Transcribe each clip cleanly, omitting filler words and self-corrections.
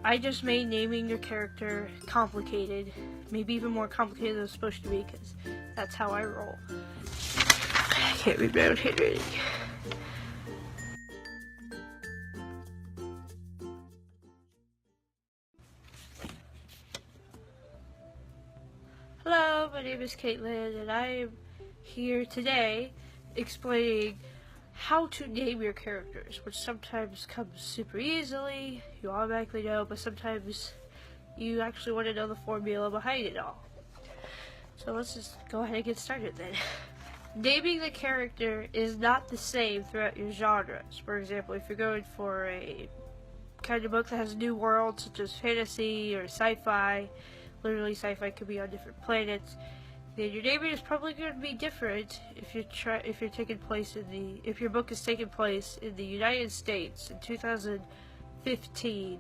I just made naming your character complicated, maybe even more complicated than it's supposed to be, because that's how I roll. I can't read my own handwriting. Hello, my name is Kaitlyn, and I am here today explaining how to name your characters, which sometimes comes super easily, you automatically know, but sometimes you actually want to know the formula behind it all. So let's just go ahead and get started then. Naming the character is not the same throughout your genres. For example, if you're going for a kind of book that has new worlds, such as fantasy or sci-fi, literally sci-fi could be on different planets, then your naming is probably going to be different if your book is taking place in the United States in 2015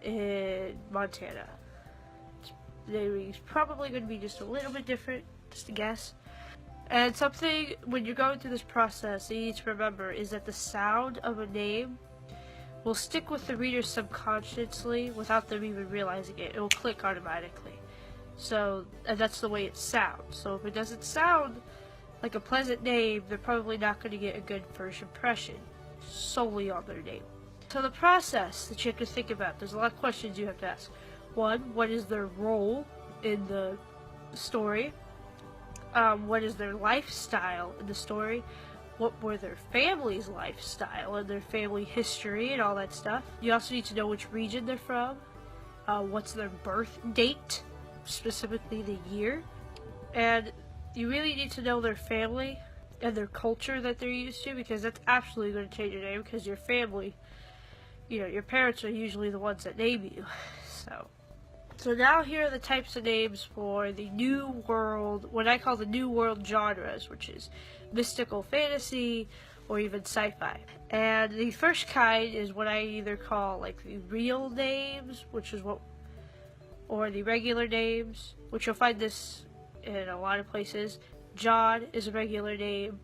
in Montana. The naming is probably going to be just a little bit different, just a guess. And something when you're going through this process that you need to remember is that the sound of a name will stick with the reader subconsciously without them even realizing it. It will click automatically. So, and that's the way it sounds. So if it doesn't sound like a pleasant name, they're probably not going to get a good first impression solely on their name. So the process that you have to think about, there's a lot of questions you have to ask. One, what is their role in the story? What is their lifestyle in the story? What were their family's lifestyle and their family history and all that stuff? You also need to know which region they're from. What's their birth date? Specifically the year, and you really need to know their family and their culture that they're used to, because that's absolutely going to change your name, because your family, your parents are usually the ones that name you. So now here are the types of names for the new world, what I call the new world genres, which is mystical fantasy or even sci-fi. And the first kind is what I either call like the real names, or the regular names, which you'll find this in a lot of places. John is a regular name,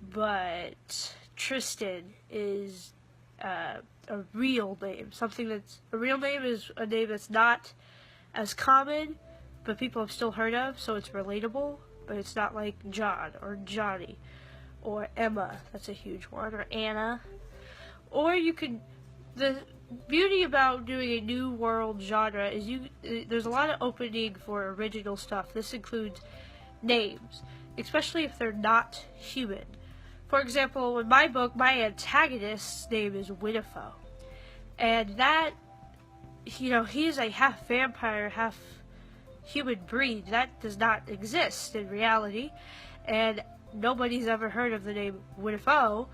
but Tristan is a real name. A real name is a name that's not as common, but people have still heard of, so it's relatable, but it's not like John or Johnny or Emma, that's a huge one, or Anna. Or you could, the beauty about doing a new world genre is there's a lot of opening for original stuff. This includes names, especially if they're not human. For example, in my book, my antagonist's name is Winifo, and that, he's a half vampire, half human breed. That does not exist in reality, and nobody's ever heard of the name Winifo.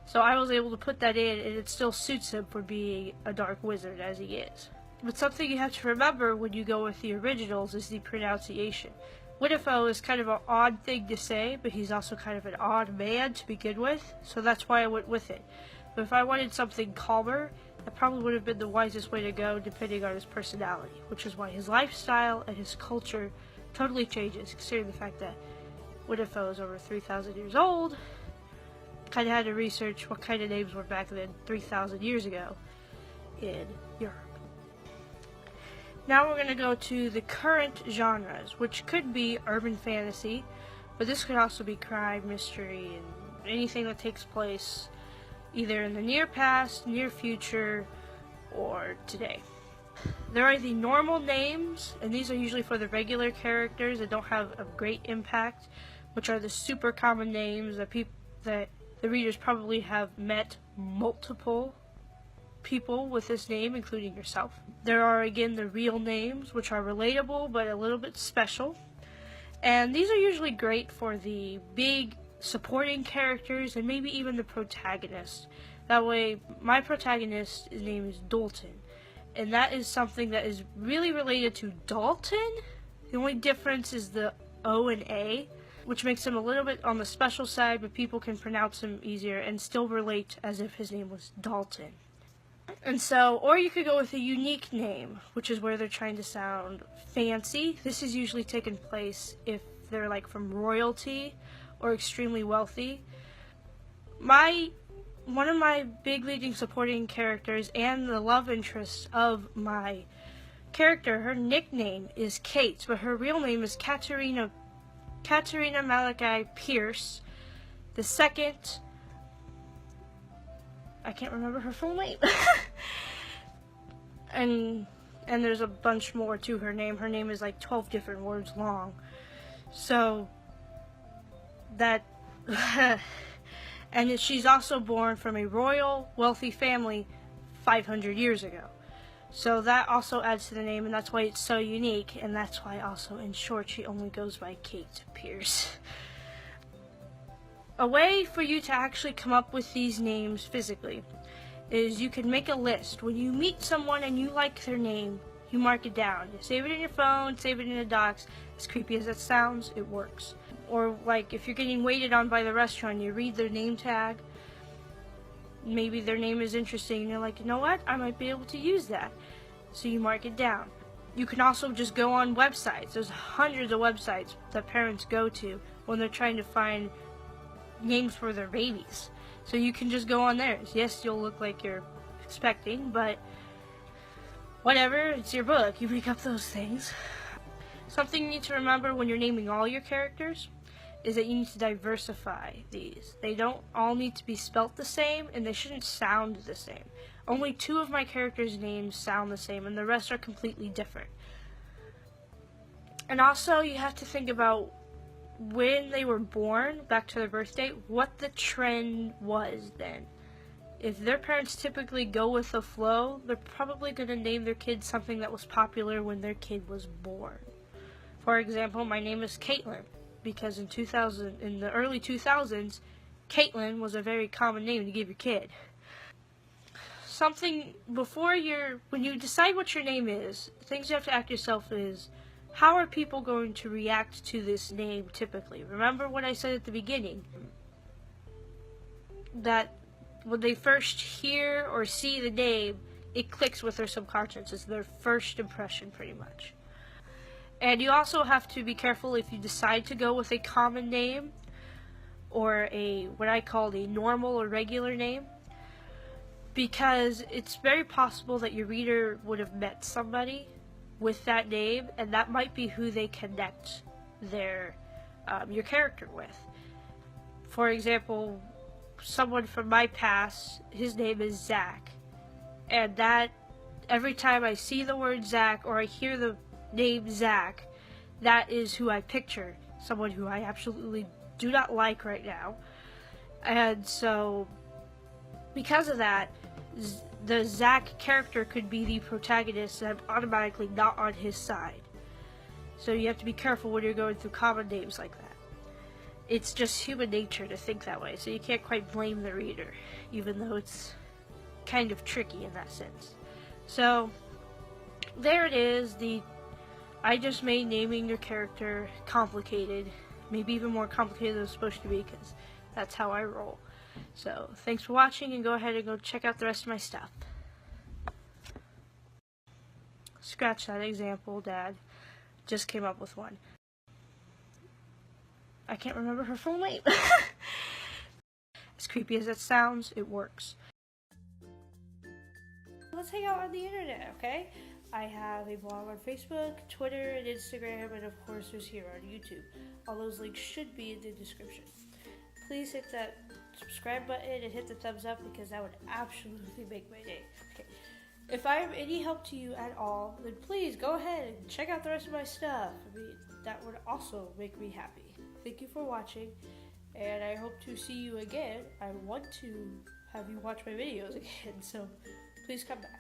So I was able to put that in, and it still suits him for being a dark wizard as he is. But something you have to remember when you go with the originals is the pronunciation. Winifo is kind of an odd thing to say, but he's also kind of an odd man to begin with, so that's why I went with it. But if I wanted something calmer, that probably would have been the wisest way to go depending on his personality, which is why his lifestyle and his culture totally changes, considering the fact that Winifo is over 3,000 years old. Kind of had to research what kind of names were back then 3,000 years ago in Europe. Now we're going to go to the current genres, which could be urban fantasy, but this could also be crime, mystery, and anything that takes place either in the near past, near future, or today. There are the normal names, and these are usually for the regular characters that don't have a great impact, which are the super common names that the readers probably have met multiple people with this name, including yourself. There are again the real names, which are relatable but a little bit special. And these are usually great for the big supporting characters and maybe even the protagonist. That way, my protagonist's name is Dalton. And that is something that is really related to Dalton. The only difference is the O and A, which makes him a little bit on the special side, but people can pronounce him easier and still relate as if his name was Dalton. And so, or you could go with a unique name, which is where they're trying to sound fancy. This is usually taking place if they're like from royalty or extremely wealthy. My one of my big leading supporting characters and the love interest of my character, her nickname is Kate, but her real name is Katerina Malachi Pierce. The second, I can't remember her full name. and there's a bunch more to her name. Her name is like 12 different words long. So that and she's also born from a royal, wealthy family 500 years ago. So that also adds to the name, and that's why it's so unique, and that's why also in short she only goes by Kate Pierce. A way for you to actually come up with these names physically is you can make a list. When you meet someone and you like their name, you mark it down. You save it in your phone, save it in a docs. As creepy as that sounds, it works. Or like if you're getting waited on by the restaurant, you read their name tag. Maybe their name is interesting and you're like, you know what, I might be able to use that. So you mark it down. You can also just go on websites. There's hundreds of websites that parents go to when they're trying to find names for their babies. So you can just go on there. Yes, you'll look like you're expecting, but whatever, it's your book. You make up those things. Something you need to remember when you're naming all your characters is that you need to diversify these. They don't all need to be spelt the same, and they shouldn't sound the same. Only 2 of my characters' names sound the same, and the rest are completely different. And also, you have to think about when they were born, back to their birth date, what the trend was then. If their parents typically go with the flow, they're probably going to name their kid something that was popular when their kid was born. For example, my name is Kaitlyn, because in the early 2000s, Kaitlyn was a very common name to give your kid. When you decide what your name is, things you have to ask yourself is, how are people going to react to this name typically? Remember what I said at the beginning, that when they first hear or see the name, it clicks with their subconscious. It's their first impression pretty much. And you also have to be careful if you decide to go with a common name or what I call a normal or regular name, because it's very possible that your reader would have met somebody with that name, and that might be who they connect your character with. For example, someone from my past, his name is Zach, and that every time I see the word Zach or I hear the name Zach, that is who I picture, someone who I absolutely do not like right now. And so because of that, the Zach character could be the protagonist, and I'm automatically not on his side. So you have to be careful when you're going through common names like that. It's just human nature to think that way, so you can't quite blame the reader, even though it's kind of tricky in that sense. So there it is. I just made naming your character complicated, maybe even more complicated than it's supposed to be, because that's how I roll. So thanks for watching, and go ahead and go check out the rest of my stuff. Scratch that example, Dad just came up with one. I can't remember her full name. As creepy as that sounds, it works. Let's hang out on the internet, okay? I have a blog on Facebook, Twitter, and Instagram, and of course there's here on YouTube. All those links should be in the description. Please hit that subscribe button and hit the thumbs up, because that would absolutely make my day. Okay. If I am any help to you at all, then please go ahead and check out the rest of my stuff. I mean, that would also make me happy. Thank you for watching, and I hope to see you again. I want to have you watch my videos again, so please come back.